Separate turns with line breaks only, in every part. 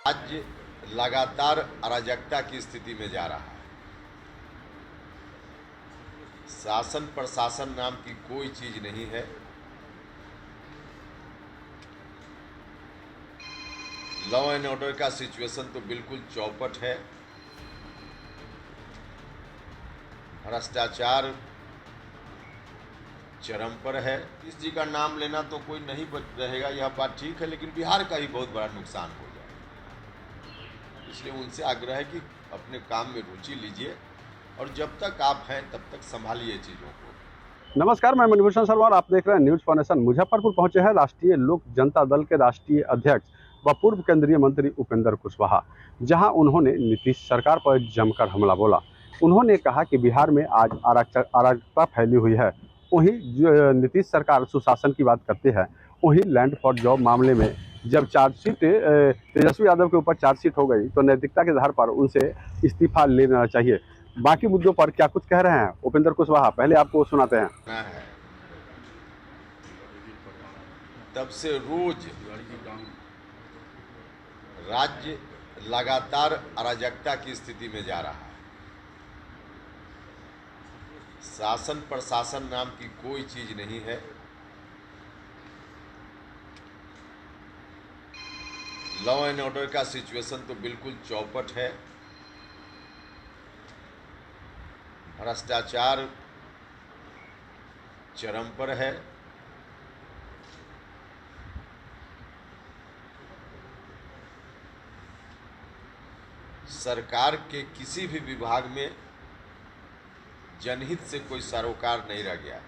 राज्य लगातार अराजकता की स्थिति में जा रहा है। शासन प्रशासन नाम की कोई चीज नहीं है। लॉ एंड ऑर्डर का सिचुएशन तो बिल्कुल चौपट है। भ्रष्टाचार चरम पर है। इस जी का नाम लेना तो कोई नहीं रहेगा, यह बात ठीक है, लेकिन बिहार का ही बहुत बड़ा नुकसान हो जाए। इसलिए उनसे आग्रह है कि अपने काम में रुचि लीजिए और जब तक आप हैं तब तक संभालिए चीज़ों को।
नमस्कार, मैं मणिभूषण शर्मा और आप देख रहे हैं न्यूज फाउंडेशन। मुजफ्फरपुर पहुंचे हैं राष्ट्रीय लोक जनता दल के राष्ट्रीय अध्यक्ष व पूर्व केंद्रीय मंत्री उपेंद्र कुशवाहा, जहां उन्होंने नीतीश सरकार पर जमकर हमला बोला। उन्होंने कहा कि बिहार में आज अराजकता फैली हुई है। वहीं नीतीश सरकार सुशासन की बात करती है, वहीं लैंड फॉर जॉब मामले में जब चार्जशीट तेजस्वी यादव के ऊपर चार्जशीट हो गई तो नैतिकता के आधार पर उनसे इस्तीफा लेना चाहिए। बाकी मुद्दों पर क्या कुछ कह रहे हैं उपेंद्र कुशवाहा, पहले आपको सुनाते हैं।
है तब से रोज राज्य लगातार अराजकता की स्थिति में जा रहा है। शासन प्रशासन नाम की कोई चीज नहीं है। लॉ एंड ऑर्डर का सिचुएशन तो बिल्कुल चौपट है। भ्रष्टाचार चरम पर है। सरकार के किसी भी विभाग में जनहित से कोई सरोकार नहीं रह गया।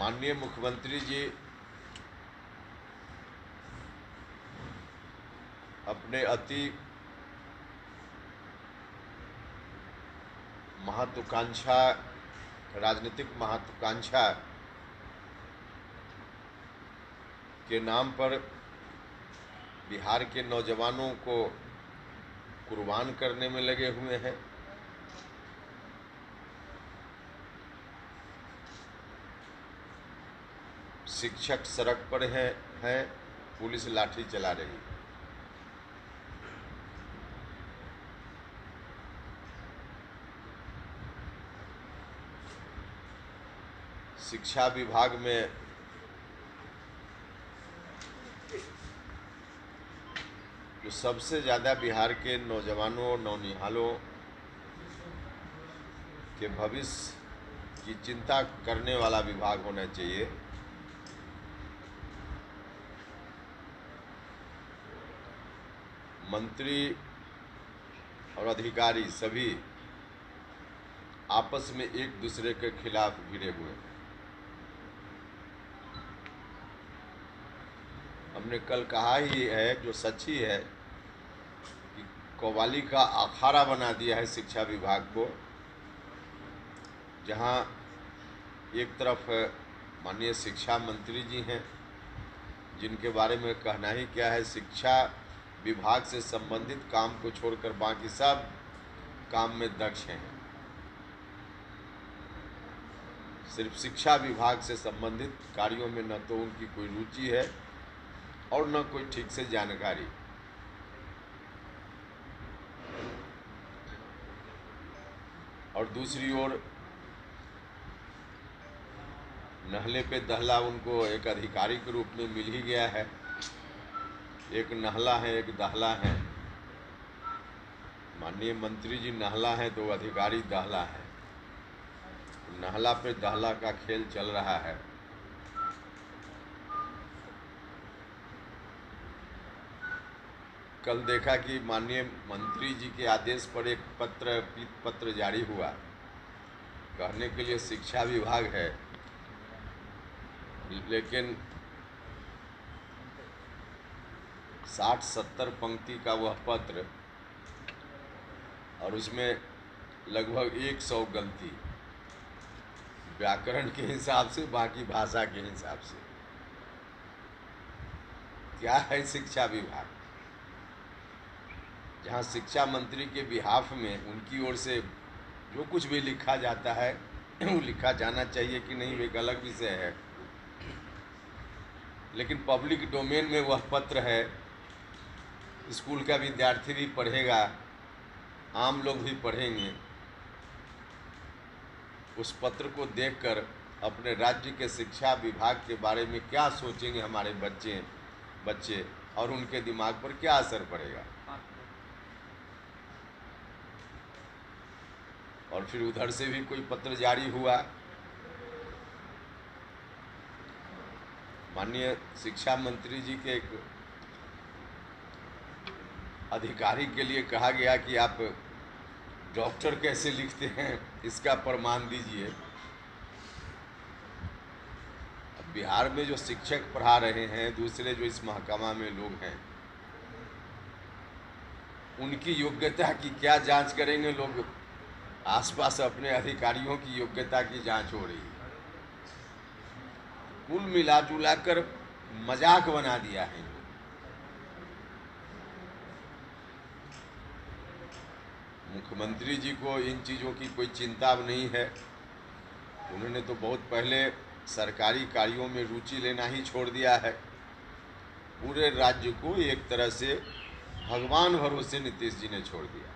माननीय मुख्यमंत्री जी अपने अति महत्वाकांक्षा, राजनीतिक महत्वाकांक्षा के नाम पर बिहार के नौजवानों को कुर्बान करने में लगे हुए हैं। शिक्षक सड़क पर हैं, पुलिस लाठी चला रही है। शिक्षा विभाग में जो सबसे ज़्यादा बिहार के नौजवानों, नौनिहालों के भविष्य की चिंता करने वाला विभाग होना चाहिए, मंत्री और अधिकारी सभी आपस में एक दूसरे के खिलाफ भिड़े हुए हैं। हमने कल कहा ही है, जो सच्ची है, कि कव्वाली का अखाड़ा बना दिया है शिक्षा विभाग को, जहां एक तरफ माननीय शिक्षा मंत्री जी हैं, जिनके बारे में कहना ही क्या है, शिक्षा विभाग से संबंधित काम को छोड़कर बाकी सब काम में दक्ष हैं। सिर्फ शिक्षा विभाग से संबंधित कार्यों में न तो उनकी कोई रुचि है और न कोई ठीक से जानकारी। और दूसरी ओर नहले पे दहला उनको एक अधिकारी के रूप में मिल ही गया है। एक नहला है, एक दहला है। माननीय मंत्री जी नहला है तो अधिकारी दहला है। नहला पे दहला का खेल चल रहा है। कल देखा कि माननीय मंत्री जी के आदेश पर एक पत्र जारी हुआ, कहने के लिए शिक्षा विभाग है, लेकिन 60-70 पंक्ति का वह पत्र और उसमें लगभग 100 गलती, व्याकरण के हिसाब से, बाकी भाषा के हिसाब से। क्या है शिक्षा विभाग, जहां शिक्षा मंत्री के बिहाफ में उनकी ओर से जो कुछ भी लिखा जाता है वो लिखा जाना चाहिए कि नहीं, वो एक अलग विषय है, लेकिन पब्लिक डोमेन में वह पत्र है, स्कूल का विद्यार्थी भी पढ़ेगा, आम लोग भी पढ़ेंगे। उस पत्र को देखकर अपने राज्य के शिक्षा विभाग के बारे में क्या सोचेंगे हमारे बच्चे और उनके दिमाग पर क्या असर पड़ेगा। और फिर उधर से भी कोई पत्र जारी हुआ, माननीय शिक्षा मंत्री जी के एक अधिकारी के लिए कहा गया कि आप डॉक्टर कैसे लिखते हैं, इसका प्रमाण दीजिए। अब बिहार में जो शिक्षक पढ़ा रहे हैं, दूसरे जो इस महकमा में लोग हैं, उनकी योग्यता की क्या जांच करेंगे लोग? आसपास अपने अधिकारियों की योग्यता की जांच हो रही है। कुल मिला जुला कर मजाक बना दिया है। मुख्यमंत्री जी को इन चीज़ों की कोई चिंता नहीं है। उन्होंने तो बहुत पहले सरकारी कार्यों में रुचि लेना ही छोड़ दिया है। पूरे राज्य को एक तरह से भगवान भरोसे नीतीश जी ने छोड़ दिया।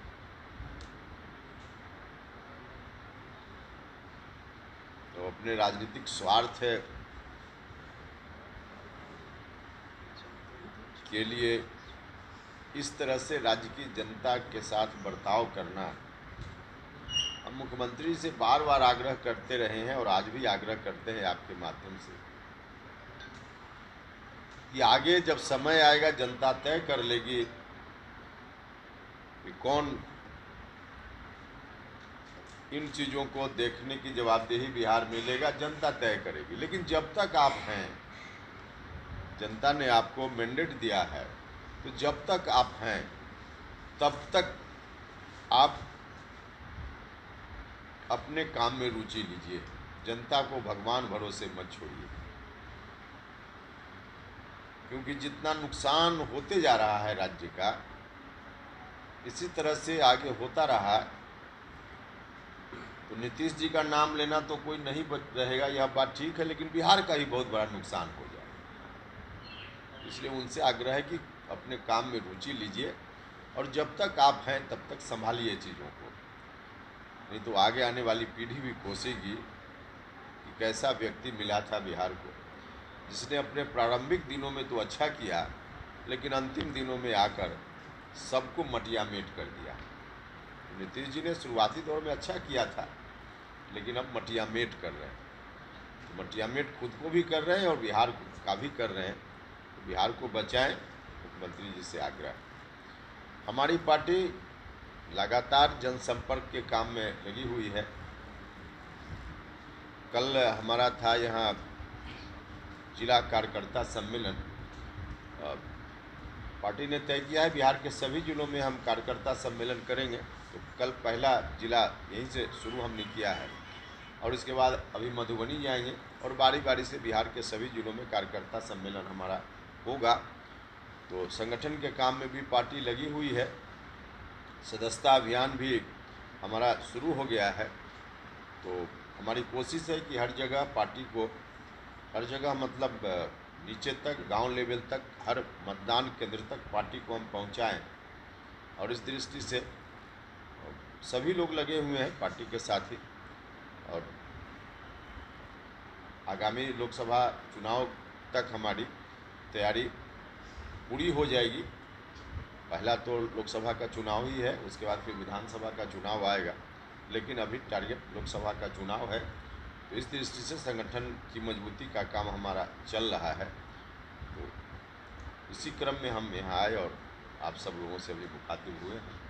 तो अपने राजनीतिक स्वार्थ के लिए इस तरह से राज्य की जनता के साथ बर्ताव करना, हम मुख्यमंत्री से बार बार आग्रह करते रहे हैं और आज भी आग्रह करते हैं आपके माध्यम से कि आगे जब समय आएगा जनता तय कर लेगी कि कौन इन चीज़ों को देखने की जवाबदेही बिहार में लेगा, जनता तय करेगी। लेकिन जब तक आप हैं, जनता ने आपको मैंडेट दिया है, तो जब तक आप हैं तब तक आप अपने काम में रुचि लीजिए। जनता को भगवान भरोसे मत छोड़िए, क्योंकि जितना नुकसान होते जा रहा है राज्य का, इसी तरह से आगे होता रहा तो नीतीश जी का नाम लेना तो कोई नहीं रहेगा, यह बात ठीक है, लेकिन बिहार का ही बहुत बड़ा नुकसान हो जाएगा। इसलिए उनसे आग्रह है कि अपने काम में रुचि लीजिए और जब तक आप हैं तब तक संभालिए चीज़ों को, नहीं तो आगे आने वाली पीढ़ी भी कोसेगी कि कैसा व्यक्ति मिला था बिहार को, जिसने अपने प्रारंभिक दिनों में तो अच्छा किया, लेकिन अंतिम दिनों में आकर सबको मटिया मेट कर दिया। नीतीश जी ने शुरुआती दौर में अच्छा किया था, लेकिन अब मटिया मेट कर रहे हैं। तो मटिया मेट खुद को भी कर रहे हैं और बिहार का भी कर रहे हैं। तो बिहार को बचाएं, मुख्यमंत्री जी से आग्रह। हमारी पार्टी लगातार जनसंपर्क के काम में लगी हुई है। कल हमारा था यहाँ जिला कार्यकर्ता सम्मेलन। पार्टी ने तय किया है बिहार के सभी जिलों में हम कार्यकर्ता सम्मेलन करेंगे। तो कल पहला जिला यहीं से शुरू हमने किया है और इसके बाद अभी मधुबनी जाएंगे और बारी बारी से बिहार के सभी जिलों में कार्यकर्ता सम्मेलन हमारा होगा। तो संगठन के काम में भी पार्टी लगी हुई है। सदस्यता अभियान भी हमारा शुरू हो गया है। तो हमारी कोशिश है कि हर जगह पार्टी को, हर जगह मतलब नीचे तक, गांव लेवल तक, हर मतदान केंद्र तक पार्टी को हम पहुंचाएं। और इस दृष्टि से सभी लोग लगे हुए हैं पार्टी के साथ ही। और आगामी लोकसभा चुनाव तक हमारी तैयारी पूरी हो जाएगी। पहला तो लोकसभा का चुनाव ही है, उसके बाद फिर विधानसभा का चुनाव आएगा, लेकिन अभी टारगेट लोकसभा का चुनाव है। तो इस दृष्टि से संगठन की मजबूती का काम हमारा चल रहा है। तो इसी क्रम में हम यहाँ आए और आप सब लोगों से अभी मुखातिब हुए हैं।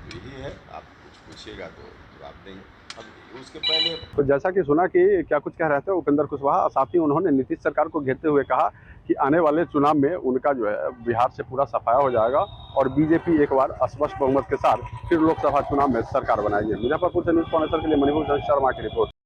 तो यही है, आप कुछ पूछिएगा तो जवाब देंगे। अब उसके पहले
तो जैसा कि सुना कि क्या कुछ कह रहे थे उपेंद्र कुशवाहा, साथ ही उन्होंने नीतीश सरकार को घेरते हुए कहा कि आने वाले चुनाव में उनका जो है बिहार से पूरा सफाया हो जाएगा और बीजेपी एक बार स्पष्ट बहुमत के साथ फिर लोकसभा चुनाव में सरकार बनाएगी। मुजफ्फरपुर से न्यूज़ कॉर्नर के लिए मणिभूषण शर्मा की रिपोर्ट।